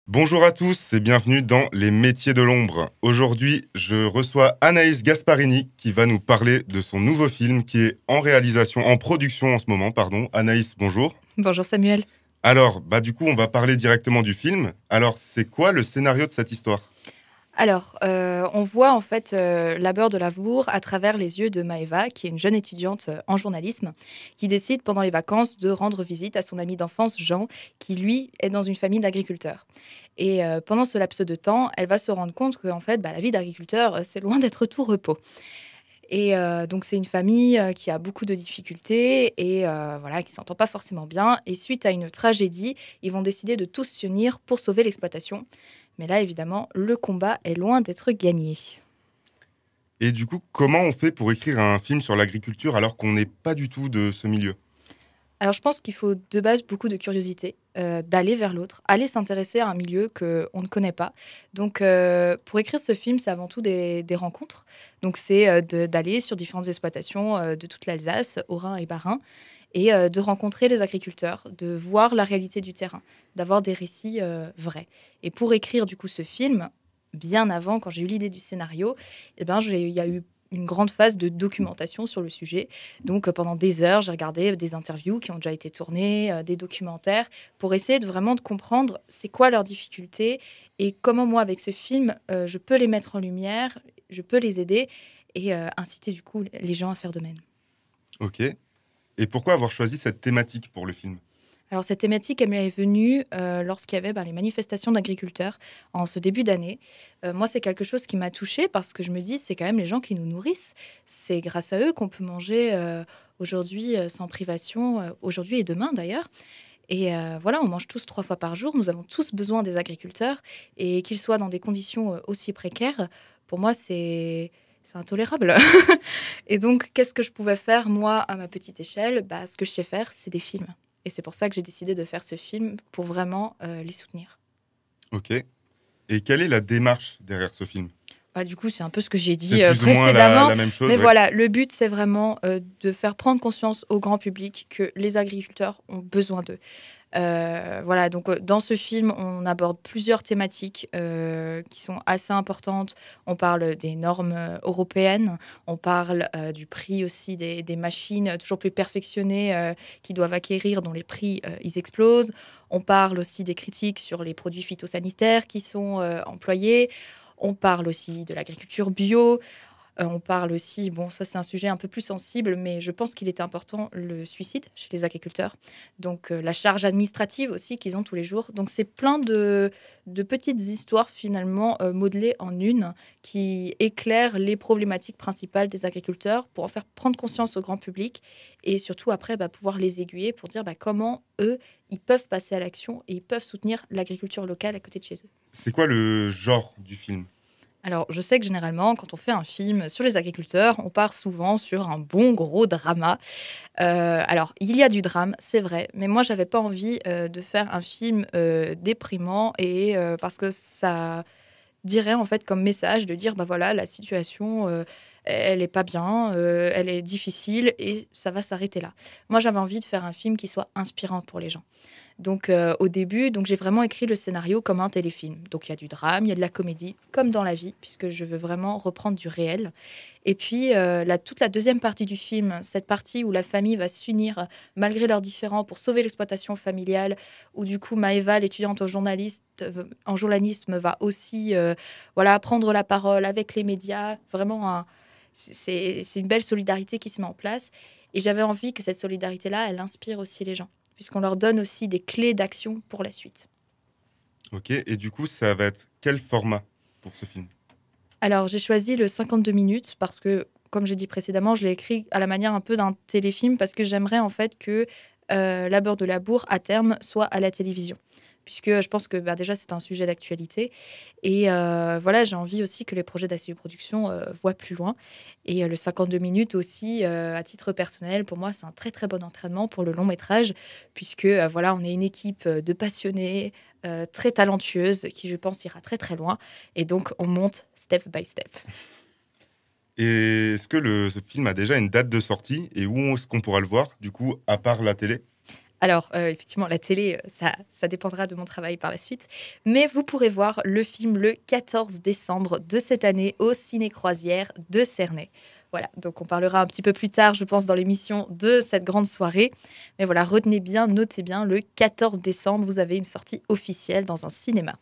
Bonjour à tous et bienvenue dans Les métiers de l'ombre. Aujourd'hui, je reçois Anaïs Gasparini qui va nous parler de son nouveau film qui est en production en ce moment, pardon. Anaïs, bonjour. Bonjour Samuel. Alors, du coup, on va parler directement du film. Alors, c'est quoi le scénario de cette histoire? Alors, on voit en fait Labeur de Lavour à travers les yeux de Maëva, qui est une jeune étudiante en journalisme, qui décide pendant les vacances de rendre visite à son ami d'enfance Jean, qui lui est dans une famille d'agriculteurs. Et pendant ce laps de temps, elle va se rendre compte que en fait, la vie d'agriculteur, c'est loin d'être tout repos. Et donc c'est une famille, qui a beaucoup de difficultés et voilà, qui s'entend pas forcément bien et suite à une tragédie, ils vont décider de tous s'unir pour sauver l'exploitation. Mais là, évidemment, le combat est loin d'être gagné. Et du coup, comment on fait pour écrire un film sur l'agriculture alors qu'on n'est pas du tout de ce milieu? Alors je pense qu'il faut de base beaucoup de curiosité, d'aller vers l'autre, aller s'intéresser à un milieu qu'on ne connaît pas. Donc pour écrire ce film, c'est avant tout des rencontres. Donc c'est, d'aller sur différentes exploitations, de toute l'Alsace, Haut-Rhin et Bas-Rhin et de rencontrer les agriculteurs, de voir la réalité du terrain, d'avoir des récits, vrais. Et pour écrire du coup ce film, bien avant, quand j'ai eu l'idée du scénario, eh ben, il y a eu une grande phase de documentation sur le sujet. Donc pendant des heures, j'ai regardé des interviews qui ont déjà été tournées, des documentaires, pour essayer vraiment de comprendre c'est quoi leurs difficultés et comment moi, avec ce film, je peux les mettre en lumière, je peux les aider et inciter du coup les gens à faire de même. Ok. Et pourquoi avoir choisi cette thématique pour le film? Alors cette thématique, elle m'est venue, lorsqu'il y avait, les manifestations d'agriculteurs en ce début d'année. Moi, c'est quelque chose qui m'a touchée parce que je me dis: «C'est quand même les gens qui nous nourrissent. C'est grâce à eux qu'on peut manger, aujourd'hui, sans privation, aujourd'hui et demain d'ailleurs» et voilà, on mange tous 3 fois par jour. Nous avons tous besoin des agriculteurs et qu'ils soient dans des conditions, aussi précaires, pour moi, c'est intolérable et donc qu'est-ce que je pouvais faire moi à ma petite échelle? Ce que je sais faire, c'est des films et c'est pour ça que j'ai décidé de faire ce film pour vraiment, les soutenir. Ok. Et quelle est la démarche derrière ce film? Du coup, c'est un peu ce que j'ai C'est dit, plus ou moins précédemment, la même chose, mais ouais. voilà, le but, c'est vraiment, de faire prendre conscience au grand public que les agriculteurs ont besoin d'eux. Voilà, donc dans ce film, on aborde plusieurs thématiques, qui sont assez importantes. On parle des normes, européennes, on parle, du prix aussi des machines, toujours plus perfectionnées, qu'ils doivent acquérir, dont les prix, ils explosent. On parle aussi des critiques sur les produits phytosanitaires qui sont, employés. On parle aussi de l'agriculture bio. On parle aussi, bon, ça c'est un sujet un peu plus sensible, mais je pense qu'il était important, le suicide chez les agriculteurs. Donc la charge administrative aussi qu'ils ont tous les jours. Donc c'est plein de petites histoires finalement, modelées en une, qui éclairent les problématiques principales des agriculteurs pour en faire prendre conscience au grand public et surtout après, pouvoir les aiguiller pour dire, comment eux, ils peuvent passer à l'action et ils peuvent soutenir l'agriculture locale à côté de chez eux. C'est quoi le genre du film? Alors, je sais que généralement, quand on fait un film sur les agriculteurs, on part souvent sur un bon gros drama. Alors, il y a du drame, c'est vrai, mais moi, j'avais pas envie de faire un film déprimant et parce que ça dirait en fait comme message de dire bah voilà, la situation, elle est pas bien, elle est difficile et ça va s'arrêter là. Moi, j'avais envie de faire un film qui soit inspirant pour les gens. Donc au début, donc j'ai vraiment écrit le scénario comme un téléfilm. Donc il y a du drame, il y a de la comédie, comme dans la vie, puisque je veux vraiment reprendre du réel. Et puis toute la deuxième partie du film, cette partie où la famille va s'unir malgré leurs différends pour sauver l'exploitation familiale, où du coup Maëva, l'étudiante en journalisme, va aussi voilà, prendre la parole avec les médias. Vraiment, c'est une belle solidarité qui se met en place. Et j'avais envie que cette solidarité-là, elle inspire aussi les gens puisqu'on leur donne aussi des clés d'action pour la suite. Ok. Et du coup, ça va être quel format pour ce film? Alors, j'ai choisi le 52 minutes parce que, comme j'ai dit précédemment, je l'ai écrit à la manière un peu d'un téléfilm parce que j'aimerais en fait que Labeur de Labour, à terme, soit à la télévision. Puisque je pense que déjà, c'est un sujet d'actualité. Et voilà, j'ai envie aussi que les projets d'ACU Production voient plus loin. Et le 52 minutes aussi, à titre personnel, pour moi, c'est un très très bon entraînement pour le long métrage. Puisque voilà, on est une équipe de passionnés, très talentueuse, qui je pense ira très très loin. Et donc, on monte step by step. Et est-ce que ce film a déjà une date de sortie et où est-ce qu'on pourra le voir, du coup, à part la télé? Alors, effectivement, la télé, ça dépendra de mon travail par la suite. Mais vous pourrez voir le film le 14 décembre de cette année au Ciné Croisière de Cernay. Voilà, donc on parlera un petit peu plus tard, je pense, dans l'émission de cette grande soirée. Mais voilà, retenez bien, notez bien, le 14 décembre, vous avez une sortie officielle dans un cinéma.